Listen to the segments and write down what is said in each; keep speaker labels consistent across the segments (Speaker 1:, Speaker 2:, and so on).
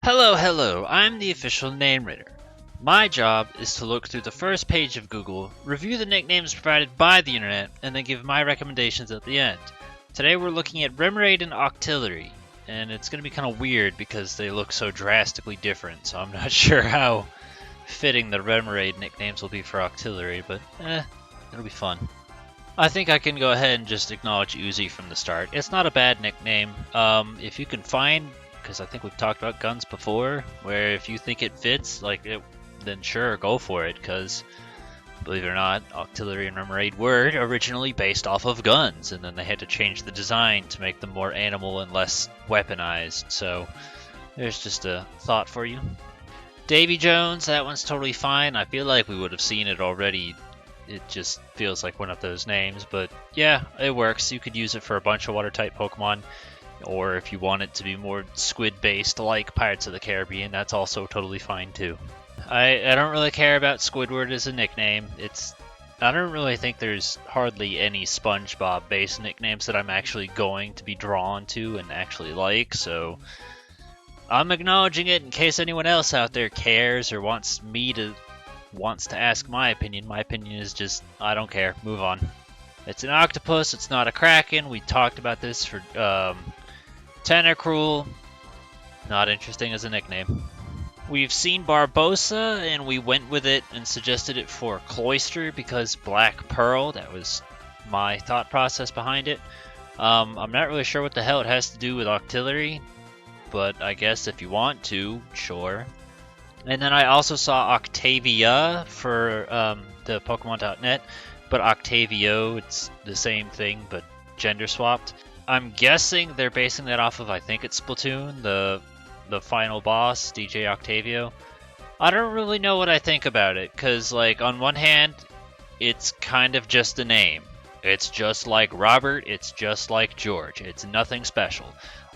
Speaker 1: Hello, I'm the official name reader. My job is to look through the first page of Google, review the nicknames provided by the internet, and then give my recommendations at the end. Today we're looking at Remoraid and Octillery, and it's going to be kind of weird because they look so drastically different, so I'm not sure how fitting the Remoraid nicknames will be for Octillery, but it'll be fun. I think I can go ahead and just acknowledge Uzi from the start. It's not a bad nickname. If you can find, because I think we've talked about guns before, where if you think it fits, then sure, go for it, because believe it or not, Octillery and Remoraid were originally based off of guns, and then they had to change the design to make them more animal and less weaponized, so there's just a thought for you. Davy Jones, that one's totally fine. I feel like we would have seen it already. It just feels like one of those names, but yeah, it works. You could use it for a bunch of water-type Pokemon, or if you want it to be more squid-based like Pirates of the Caribbean, that's also totally fine too. I don't really care about Squidward as a nickname. I don't really think there's hardly any SpongeBob-based nicknames that I'm actually going to be drawn to and actually like, so I'm acknowledging it in case anyone else out there cares or wants to ask my opinion. My opinion is just, I don't care. Move on. It's an octopus. It's not a kraken. We talked about this for Tentacruel. Not interesting as a nickname. We've seen Barbosa, and we went with it and suggested it for Cloyster because Black Pearl. That was my thought process behind it. I'm not really sure what the hell it has to do with Octillery, but I guess if you want to, sure. And then I also saw Octavia for the Pokemon.net, but Octavio, it's the same thing, but gender swapped. I'm guessing they're basing that off of, I think it's Splatoon, the final boss, DJ Octavio. I don't really know what I think about it, because, on one hand, it's kind of just a name. It's just like Robert, it's just like George. It's nothing special.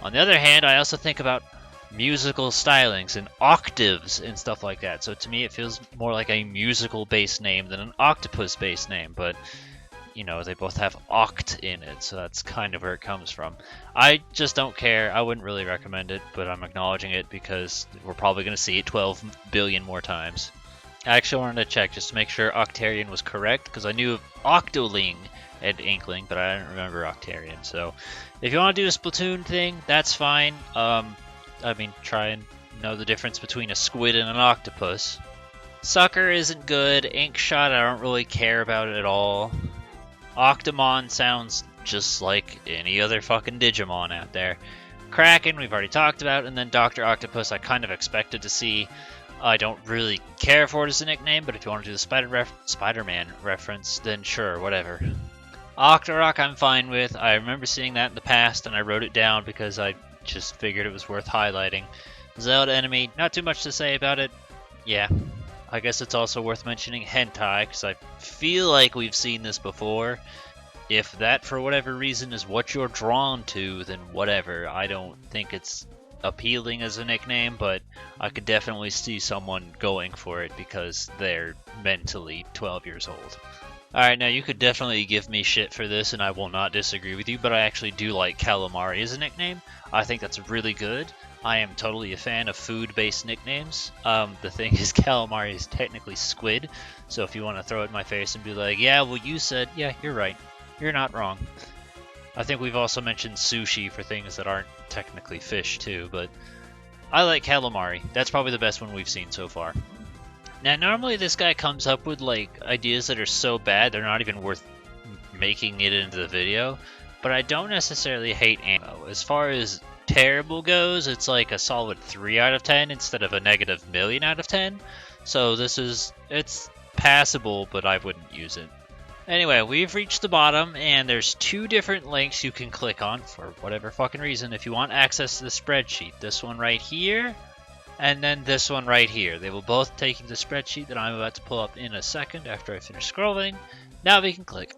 Speaker 1: On the other hand, I also think about musical stylings and octaves and stuff like that. So to me, it feels more like a musical-based name than an octopus-based name. But, they both have oct in it, so that's kind of where it comes from. I just don't care. I wouldn't really recommend it, but I'm acknowledging it because we're probably going to see it 12 billion more times. I actually wanted to check just to make sure Octarian was correct, because I knew of Octoling and Inkling, but I didn't remember Octarian. So if you want to do a Splatoon thing, that's fine. Try and know the difference between a squid and an octopus. Sucker isn't good. Inkshot, I don't really care about it at all. Octomon sounds just like any other fucking Digimon out there. Kraken, we've already talked about, and then Dr. Octopus, I kind of expected to see. I don't really care for it as a nickname, but if you want to do the Spider-Man reference, then sure, whatever. Octorok, I'm fine with. I remember seeing that in the past, and I wrote it down because I just figured it was worth highlighting. Zelda enemy, not too much to say about it. Yeah, I guess it's also worth mentioning hentai, because I feel like we've seen this before. If that, for whatever reason, is what you're drawn to, then whatever. I don't think it's appealing as a nickname, but I could definitely see someone going for it because they're mentally 12 years old. Alright, now you could definitely give me shit for this, and I will not disagree with you, but I actually do like Calamari as a nickname. I think that's really good. I am totally a fan of food-based nicknames. The thing is, Calamari is technically squid, so if you want to throw it in my face and be like, yeah, well, you said, yeah, you're right. You're not wrong. I think we've also mentioned sushi for things that aren't technically fish, too, but I like Calamari. That's probably the best one we've seen so far. Now, normally this guy comes up with, ideas that are so bad they're not even worth making it into the video, but I don't necessarily hate ammo. As far as terrible goes, it's like a solid 3 out of 10 instead of a negative million out of 10, so it's passable, but I wouldn't use it. Anyway, we've reached the bottom, and there's 2 different links you can click on for whatever fucking reason if you want access to the spreadsheet. This one right here, and then this one right here. They will both take you to the spreadsheet that I'm about to pull up in a second after I finish scrolling. Now we can click.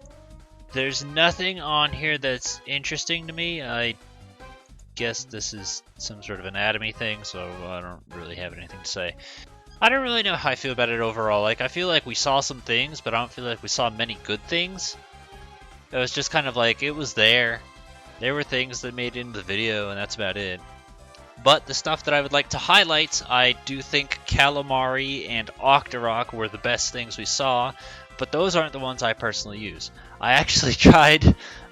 Speaker 1: There's nothing on here that's interesting to me. I guess this is some sort of anatomy thing, so I don't really have anything to say. I don't really know how I feel about it overall. I feel like we saw some things, but I don't feel like we saw many good things. It was just kind of it was there. There were things that made it into the video, and that's about it. But the stuff that I would like to highlight, I do think Calamari and Octorok were the best things we saw, but those aren't the ones I personally use. I actually tried,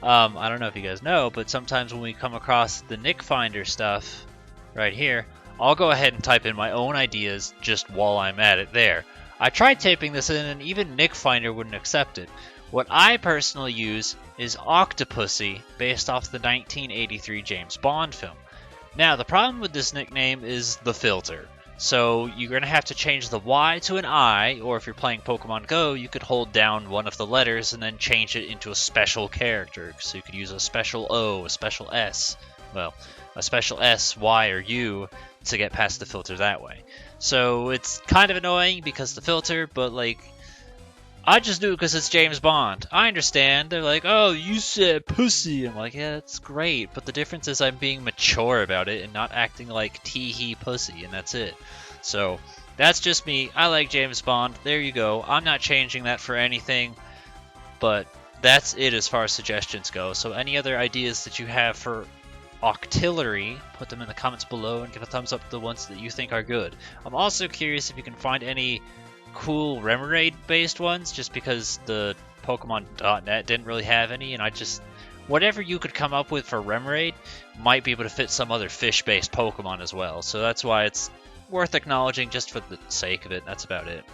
Speaker 1: I don't know if you guys know, but sometimes when we come across the Nick Finder stuff right here, I'll go ahead and type in my own ideas just while I'm at it there. I tried typing this in and even Nick Finder wouldn't accept it. What I personally use is Octopussy, based off the 1983 James Bond film. Now, the problem with this nickname is the filter. So you're going to have to change the Y to an I, or if you're playing Pokemon Go, you could hold down one of the letters and then change it into a special character. So you could use a special O, a special S, well, a special S, Y, or U to get past the filter that way. So it's kind of annoying because the filter, but like, I just do it because it's James Bond. I understand. They're like, oh, you said pussy. I'm like, yeah, that's great. But the difference is I'm being mature about it and not acting like tee-hee pussy, and that's it. So that's just me. I like James Bond. There you go. I'm not changing that for anything. But that's it as far as suggestions go. So any other ideas that you have for Octillery, put them in the comments below and give a thumbs up to the ones that you think are good. I'm also curious if you can find any cool Remoraid based ones, just because the Pokemon.net didn't really have any, and I just, whatever you could come up with for Remoraid might be able to fit some other fish based Pokemon as well, so that's why it's worth acknowledging just for the sake of it. That's about it.